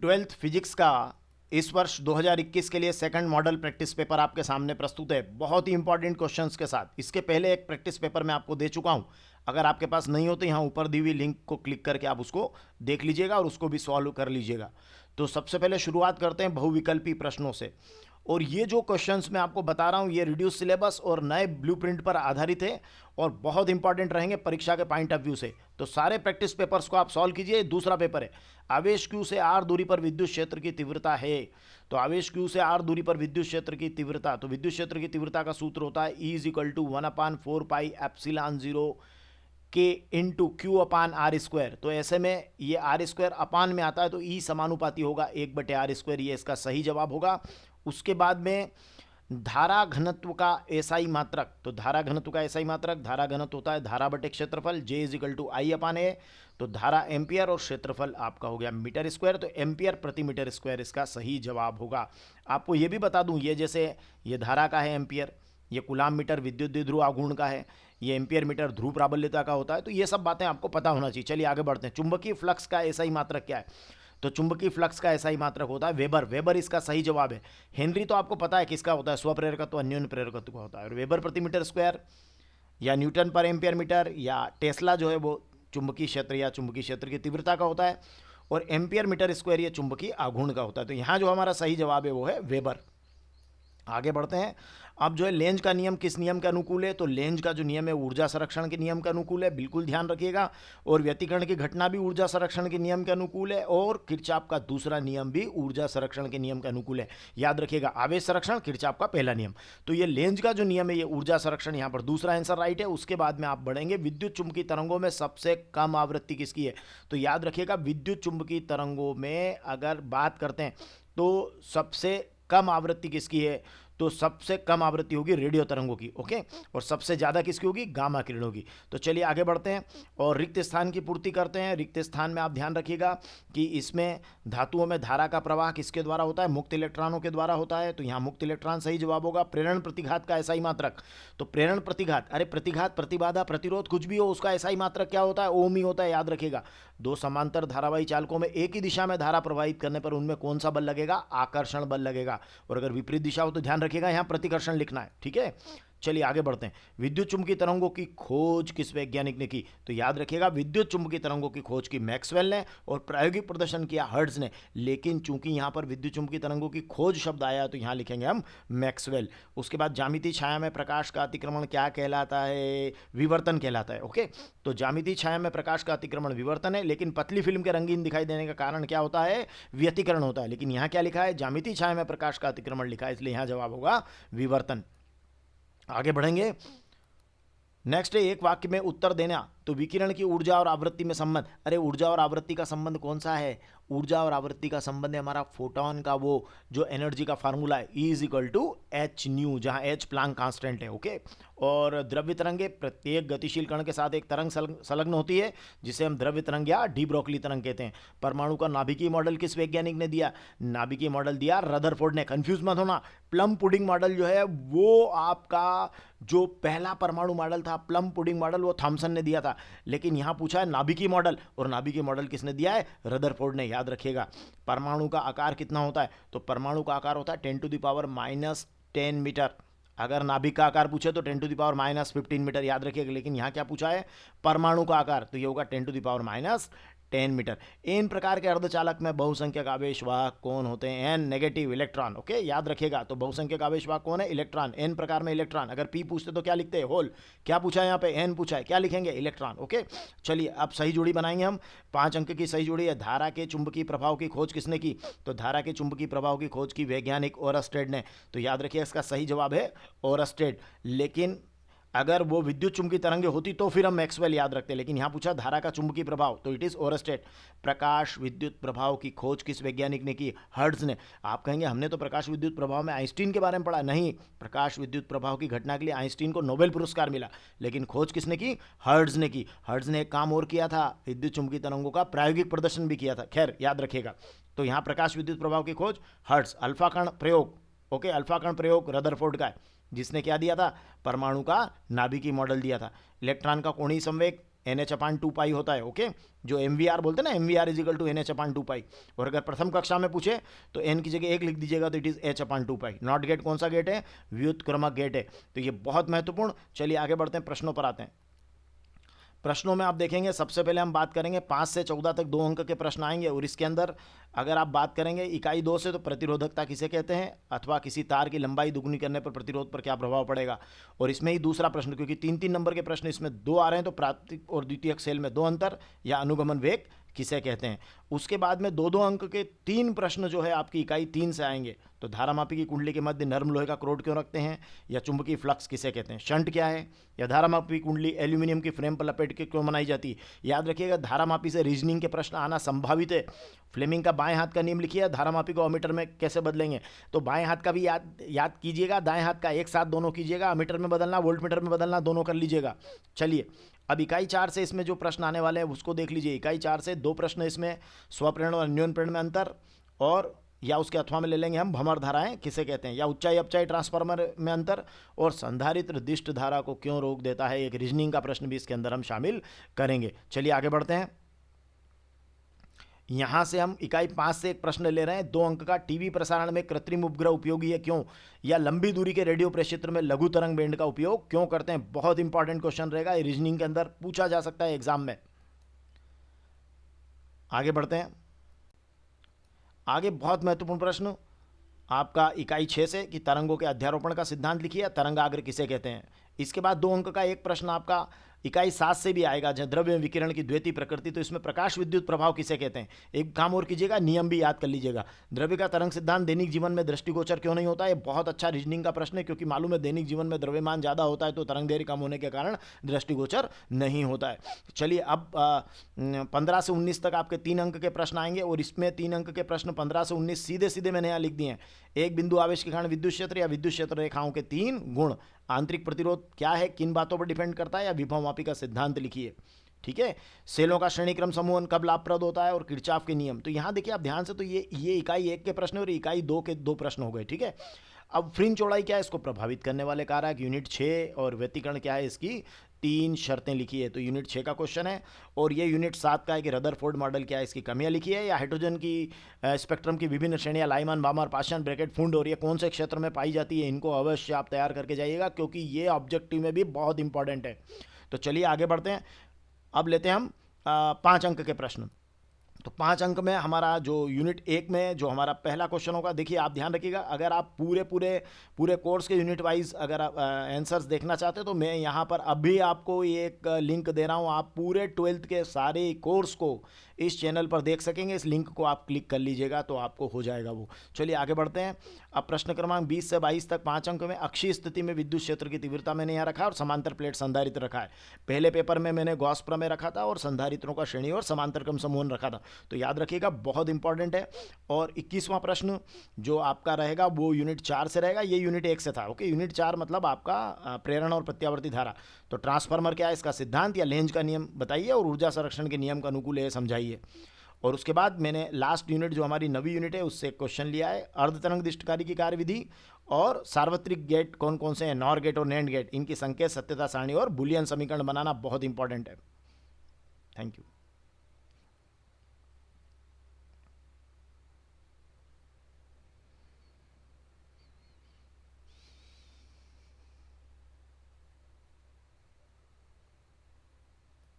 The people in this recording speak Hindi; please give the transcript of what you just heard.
ट्वेल्थ फिजिक्स का इस वर्ष 2021 के लिए सेकंड मॉडल प्रैक्टिस पेपर आपके सामने प्रस्तुत है, बहुत ही इंपॉर्टेंट क्वेश्चंस के साथ। इसके पहले एक प्रैक्टिस पेपर मैं आपको दे चुका हूं, अगर आपके पास नहीं हो तो यहाँ ऊपर दी हुई लिंक को क्लिक करके आप उसको देख लीजिएगा और उसको भी सॉल्व कर लीजिएगा। तो सबसे पहले शुरुआत करते हैं बहुविकल्पी प्रश्नों से। और ये जो क्वेश्चंस मैं आपको बता रहा हूँ ये रिड्यूस सिलेबस और नए ब्लूप्रिंट पर आधारित है और बहुत इंपॉर्टेंट रहेंगे परीक्षा के पॉइंट ऑफ व्यू से। तो सारे प्रैक्टिस पेपर्स को आप सॉल्व कीजिए। दूसरा पेपर है आवेश क्यू से आर दूरी पर विद्युत क्षेत्र की तीव्रता है। तो आवेश क्यू से आर दूरी पर विद्युत क्षेत्र की तीव्रता, तो विद्युत क्षेत्र की तीव्रता का सूत्र होता है E इज इक्वल टू 1/4πε0 के into Q upon R square. तो ऐसे में ये आर स्क्वायर अपान में आता है तो ई समानुपाती होगा 1/r²। ये इसका सही जवाब होगा। उसके बाद में धारा घनत्व का एसआई मात्रक, तो धारा घनत्व का एसआई मात्रक, धारा घनत्व होता है धारा बटे क्षेत्रफल, J इज इक्वल टू आई अपान ए। तो धारा एम्पियर और क्षेत्रफल आपका हो गया मीटर स्क्वायर, तो एम्पियर प्रति मीटर स्क्वायर इसका सही जवाब होगा। आपको ये भी बता दूं, ये जैसे ये धारा का है एम्पियर, ये कूलाम मीटर विद्युत द्विध्रुव आघूर्ण का है, ये एम्पियर मीटर ध्रुव प्राबल्यता का होता है। तो ये सब बातें आपको पता होना चाहिए। चलिए आगे बढ़ते हैं। चुंबकीय फ्लक्स का एसआई मात्रक क्या है? तो चुंबकीय फ्लक्स का एसआई मात्रक होता है वेबर। वेबर इसका सही जवाब है। हेनरी तो आपको पता है किसका होता है, स्वप्रेरकत्व अन्योन्य प्रेरकत्व का होता है। और वेबर प्रति मीटर स्क्वायर या न्यूटन पर एम्पियर मीटर या टेस्ला जो है वो चुंबकीय क्षेत्र या चुंबकीय क्षेत्र की तीव्रता का होता है। और एम्पियर मीटर स्क्वायर ये चुंबकीय आघूर्ण का होता है। तो यहाँ जो हमारा सही जवाब है वो है वेबर। आगे बढ़ते हैं। अब जो है लेंज का नियम किस नियम के अनुकूल है? तो लेंज का जो नियम है ऊर्जा संरक्षण के नियम के अनुकूल है, बिल्कुल ध्यान रखिएगा। और व्यतिकरण की घटना भी ऊर्जा संरक्षण के नियम के अनुकूल है और किरचॉफ का दूसरा नियम भी ऊर्जा संरक्षण के नियम के अनुकूल है। याद रखिएगा, आवेश संरक्षण किरचॉफ का पहला नियम। तो ये लेंज का जो नियम है ये ऊर्जा संरक्षण, यहाँ पर दूसरा आंसर राइट है। उसके बाद में आप बढ़ेंगे विद्युत चुंबकीय तरंगों में सबसे कम आवृत्ति किसकी है? तो याद रखिएगा विद्युत चुंबकीय तरंगों में अगर बात करते हैं तो सबसे कम आवृत्ति किसकी है? तो सबसे कम आवृत्ति होगी रेडियो तरंगों की, ओके। और सबसे ज़्यादा किसकी होगी? गामा किरणों की। तो चलिए आगे बढ़ते हैं और रिक्त स्थान की पूर्ति करते हैं। रिक्त स्थान में आप ध्यान रखिएगा कि इसमें धातुओं में धारा का प्रवाह किसके द्वारा होता है? मुक्त इलेक्ट्रॉनों के द्वारा होता है। तो यहाँ मुक्त इलेक्ट्रॉन सही जवाब होगा। प्रेरण प्रतिघात का एसआई मात्रक, तो प्रेरण प्रतिघात, अरे प्रतिघात प्रतिबाधा प्रतिरोध कुछ भी हो उसका एसआई मात्रक क्या होता है? ओम ही होता है। याद रखिएगा, दो समांतर धारावाही चालकों में एक ही दिशा में धारा प्रवाहित करने पर उनमें कौन सा बल लगेगा? आकर्षण बल लगेगा। और अगर विपरीत दिशा हो तो ध्यान रखिएगा यहाँ प्रतिकर्षण लिखना है, ठीक है। चलिए आगे बढ़ते हैं। विद्युत चुंबकीय तरंगों की खोज किस वैज्ञानिक ने की? तो याद रखिएगा विद्युत चुंबकीय तरंगों की खोज की मैक्सवेल ने और प्रायोगिक प्रदर्शन किया हर्ट्ज ने। लेकिन चूंकि यहाँ पर विद्युत चुंबकीय तरंगों की खोज शब्द आया तो यहाँ लिखेंगे हम मैक्सवेल। उसके बाद ज्यामितीय छाया में प्रकाश का अतिक्रमण क्या कहलाता है? विवर्तन कहलाता है, ओके। तो ज्यामितीय छाया में प्रकाश का अतिक्रमण विवर्तन है, लेकिन पतली फिल्म के रंगीन दिखाई देने का कारण क्या होता है? व्यतिकरण होता है। लेकिन यहाँ क्या लिखा है? ज्यामितीय छाया में प्रकाश का अतिक्रमण लिखा है, इसलिए यहाँ जवाब होगा विवर्तन। आगे बढ़ेंगे। नेक्स्ट है एक वाक्य में उत्तर देना। तो विकिरण की ऊर्जा और आवृत्ति में संबंध, अरे ऊर्जा और आवृत्ति का संबंध कौन सा है? ऊर्जा और आवृत्ति का संबंध है हमारा फोटोन का वो जो एनर्जी का फार्मूला है E is equal to H nu, जहाँ एच प्लांक कांस्टेंट है, ओके। और द्रव्य तरंगे प्रत्येक गतिशील कण के साथ एक तरंग संलग्न होती है जिसे हम द्रव्य तरंग या डी ब्रोकली तरंग कहते हैं। परमाणु का नाभिकीय मॉडल किस वैज्ञानिक ने दिया? नाभिकीय मॉडल दिया रदरफोर्ड ने। कंफ्यूज मत होना, प्लम पुडिंग मॉडल जो है वो आपका जो पहला परमाणु मॉडल था, प्लम पुडिंग मॉडल, वो थॉमसन ने दिया था। लेकिन यहाँ पूछा है नाभिकीय मॉडल, और नाभिकीय मॉडल किसने दिया है? रदरफोर्ड ने। याद रखिएगा। परमाणु का आकार कितना होता है? तो परमाणु का आकार होता है 10⁻⁻10 मीटर। अगर नाभिक का आकार पूछे तो 10⁻⁻15 मीटर, याद रखिएगा। लेकिन यहाँ क्या पूछा है? परमाणु का आकार, तो ये होगा 10⁻10 मीटर। एन प्रकार के अर्धचालक में बहुसंख्यक आवेशवाहक कौन होते हैं? N negative electron, okay. याद रखिएगा। तो बहुसंख्यक आवेशवाहक कौन है? इलेक्ट्रॉन। एन प्रकार में इलेक्ट्रॉन। अगर पी पूछते तो क्या लिखते हैं? होल। क्या पूछा है यहाँ पे? एन पूछा है, क्या लिखेंगे? Electron, okay. चलिए अब सही जोड़ी बनाएंगे हम। 5 अंक की सही जोड़ी है। धारा के चुंबकीय प्रभाव की खोज किसने की? तो धारा के चुंबकीय प्रभाव की खोज की वैज्ञानिक ओरस्टेड ने। तो याद रखिए इसका सही जवाब है ओरस्टेड। लेकिन अगर वो विद्युत चुंबकीय तरंगे होती तो फिर हम मैक्सवेल याद रखते, लेकिन यहाँ पूछा धारा का चुंबकीय प्रभाव, तो इट इज ओरस्टेड। प्रकाश विद्युत प्रभाव की खोज किस वैज्ञानिक ने की? हर्ट्ज ने। आप कहेंगे हमने तो प्रकाश विद्युत प्रभाव में आइंस्टीन के बारे में पढ़ा। नहीं, प्रकाश विद्युत प्रभाव की घटना के लिए आइंस्टीन को नोबेल पुरस्कार मिला, लेकिन खोज किसने की? हर्ट्ज ने की। हर्ट्ज ने एक काम और किया था, विद्युत चुंबकीय तरंगों का प्रायोगिक प्रदर्शन भी किया था। खैर याद रखिएगा। तो यहाँ प्रकाश विद्युत प्रभाव की खोज हर्ट्ज। अल्फा कण प्रयोग, ओके, अल्फा कण प्रयोग रदरफोर्ड का है, जिसने क्या दिया था? परमाणु का नाभिकीय मॉडल दिया था। इलेक्ट्रॉन का कोणीय संवेग NH/2 होता है। ओके, जो MVR बोलते हैं ना, MVR = NH/2। और अगर प्रथम कक्षा में पूछे तो n की जगह 1 लिख दीजिएगा, तो it is H/2। Not gate कौन सा गेट है? व्युत्क्रमक गेट है। तो ये बहुत महत्वपूर्ण। चलिए आगे बढ़ते हैं, प्रश्नों पर आते हैं। प्रश्नों में आप देखेंगे सबसे पहले हम बात करेंगे 5 से 14 तक 2 अंक के प्रश्न आएंगे, और इसके अंदर अगर आप बात करेंगे इकाई 2 से, तो प्रतिरोधकता किसे कहते हैं, अथवा किसी तार की लंबाई दुगनी करने पर प्रतिरोध पर क्या प्रभाव पड़ेगा। और इसमें ही दूसरा प्रश्न, क्योंकि 3-3 नंबर के प्रश्न इसमें 2 आ रहे हैं, तो प्राथमिक और द्वितीयक सेल में 2 अंतर या अनुगमन वेग किसे कहते हैं। उसके बाद में 2-2 अंक के 3 प्रश्न जो है आपकी इकाई 3 से आएंगे। तो धारामापी की कुंडली के मध्य नर्म लोहे का क्रोड क्यों रखते हैं, या चुंबकीय फ्लक्स किसे कहते हैं, शंट क्या है, या धारामापी कुंडली एल्यूमिनियम की फ्रेम पर लपेट के क्यों बनाई जाती है। याद रखिएगा, धारामापी से रीजनिंग के प्रश्न आना संभावित है। फ्लेमिंग का बाएं हाथ का नियम लिखिए, धारामापी को अमीटर में कैसे बदलेंगे, तो बाएं हाथ का भी याद कीजिएगा, दाएं हाथ का एक साथ दोनों कीजिएगा, अमीटर में बदलना, वोल्ट मीटर में बदलना, दोनों कर लीजिएगा। चलिए अब इकाई 4 से इसमें जो प्रश्न आने वाले हैं उसको देख लीजिए। इकाई 4 से 2 प्रश्न इसमें, स्वप्रेरण और अन्योन प्रेरण में अंतर, और या उसके अथवा में ले लेंगे हम भ्रमर धाराएं किसे कहते हैं, या उच्चाई अपचाई ट्रांसफार्मर में अंतर, और संधारित्र दिष्ट धारा को क्यों रोक देता है। एक रीजनिंग का प्रश्न भी इसके अंदर हम शामिल करेंगे। चलिए आगे बढ़ते हैं। यहां से हम इकाई 5 से एक प्रश्न ले रहे हैं, 2 अंक का। टीवी प्रसारण में कृत्रिम उपग्रह उपयोगी है क्यों, या लंबी दूरी के रेडियो प्रक्षेत्र में लघु तरंग बैंड का उपयोग क्यों करते हैं। बहुत इंपॉर्टेंट क्वेश्चन रहेगा, ये रीजनिंग के अंदर पूछा जा सकता है एग्जाम में। आगे बढ़ते हैं। आगे बहुत महत्वपूर्ण प्रश्न आपका इकाई 6 से, कि तरंगों के अध्यारोपण का सिद्धांत लिखिए, तरंगाग्र किसे कहते हैं। इसके बाद 2 अंक का एक प्रश्न आपका इकाई 7 से भी आएगा, जहाँ द्रव्य विकिरण की द्वैती प्रकृति, तो इसमें प्रकाश विद्युत प्रभाव किसे कहते हैं। एक काम और कीजिएगा, नियम भी याद कर लीजिएगा। द्रव्य का तरंग सिद्धांत दैनिक जीवन में दृष्टिगोचर क्यों नहीं होता है। बहुत अच्छा रीजनिंग का प्रश्न है, क्योंकि मालूम है दैनिक जीवन में द्रव्यमान ज़्यादा होता है, तो तरंग दैर्घ्य कम होने के कारण दृष्टिगोचर नहीं होता है। चलिए अब 15 से 19 तक आपके 3 अंक के प्रश्न आएंगे, और इसमें 3 अंक के प्रश्न 15 से 19 सीधे सीधे मैंने यहाँ लिख दिए हैं। एक बिंदु आवेश के कारण विद्युत क्षेत्र या विद्युत क्षेत्र रेखाओं के 3 गुण, आंतरिक प्रतिरोध क्या है, किन बातों पर डिपेंड करता है, या विभवमापी का सिद्धांत लिखिए। ठीक है, सेलों का श्रेणीक्रम समूहन कब लाभप्रद होता है, और किरचॉफ के नियम। तो यहां देखिए आप ध्यान से, तो ये इकाई 1 के प्रश्न और इकाई 2 के 2 प्रश्न हो गए। ठीक है, अब फ्रिंज चौड़ाई क्या है, इसको प्रभावित करने वाले कारक यूनिट 6, और व्यतिकरण क्या है, इसकी 3 शर्तें लिखी है। तो यूनिट 6 का क्वेश्चन है। और ये यूनिट 7 का है कि रदरफोर्ड मॉडल क्या है, इसकी कमियां लिखी है, या हाइड्रोजन की स्पेक्ट्रम की विभिन्न श्रेणियां, लाइमन, बामर, पाशन, ब्रैकेट, फुंड, और ये कौन से क्षेत्र में पाई जाती है, इनको अवश्य आप तैयार करके जाइएगा, क्योंकि ये ऑब्जेक्टिव में भी बहुत इंपॉर्टेंट है। तो चलिए आगे बढ़ते हैं। अब लेते हैं हम 5 अंक के प्रश्न। तो 5 अंक में हमारा जो यूनिट 1 में जो हमारा पहला क्वेश्चन होगा, देखिए आप ध्यान रखिएगा, अगर आप पूरे कोर्स के यूनिट वाइज अगर आप आंसर्स देखना चाहते हैं, तो मैं यहाँ पर अभी आपको एक लिंक दे रहा हूँ, आप पूरे 12th के सारे कोर्स को इस चैनल पर देख सकेंगे। इस लिंक को आप क्लिक कर लीजिएगा तो आपको हो जाएगा वो। चलिए आगे बढ़ते हैं। अब प्रश्न क्रमांक 20 से 22 तक 5 अंक में, अक्षीय स्थिति में विद्युत क्षेत्र की तीव्रता मैंने यहाँ रखा है, और समांतर प्लेट संधारित्र रखा है। पहले पेपर में मैंने गॉस प्रमेय रखा था, और संधारित्रों का श्रेणी और समांतर क्रम समूहन रखा था। तो याद रखिएगा, बहुत इंपॉर्टेंट है। और 21वां प्रश्न जो आपका रहेगा वो यूनिट 4 से रहेगा, ये यूनिट 1 से था। ओके, यूनिट 4 मतलब आपका प्रेरण और प्रत्यावर्ती धारा। तो ट्रांसफार्मर क्या है, इसका सिद्धांत या लेंज का नियम बताइए, और ऊर्जा संरक्षण के नियम का अनुकूल है समझाइए। और उसके बाद मैंने लास्ट यूनिट जो हमारी 9वीं यूनिट है उससे क्वेश्चन लिया है, अर्धतरंग दिष्टकारी की कार्यविधि, और सार्वत्रिक गेट कौन कौन से हैं, नॉर गेट और नैंड गेट, इनकी संकेत सत्यता सारणी और बुलियन समीकरण बनाना बहुत इंपॉर्टेंट है। Thank you.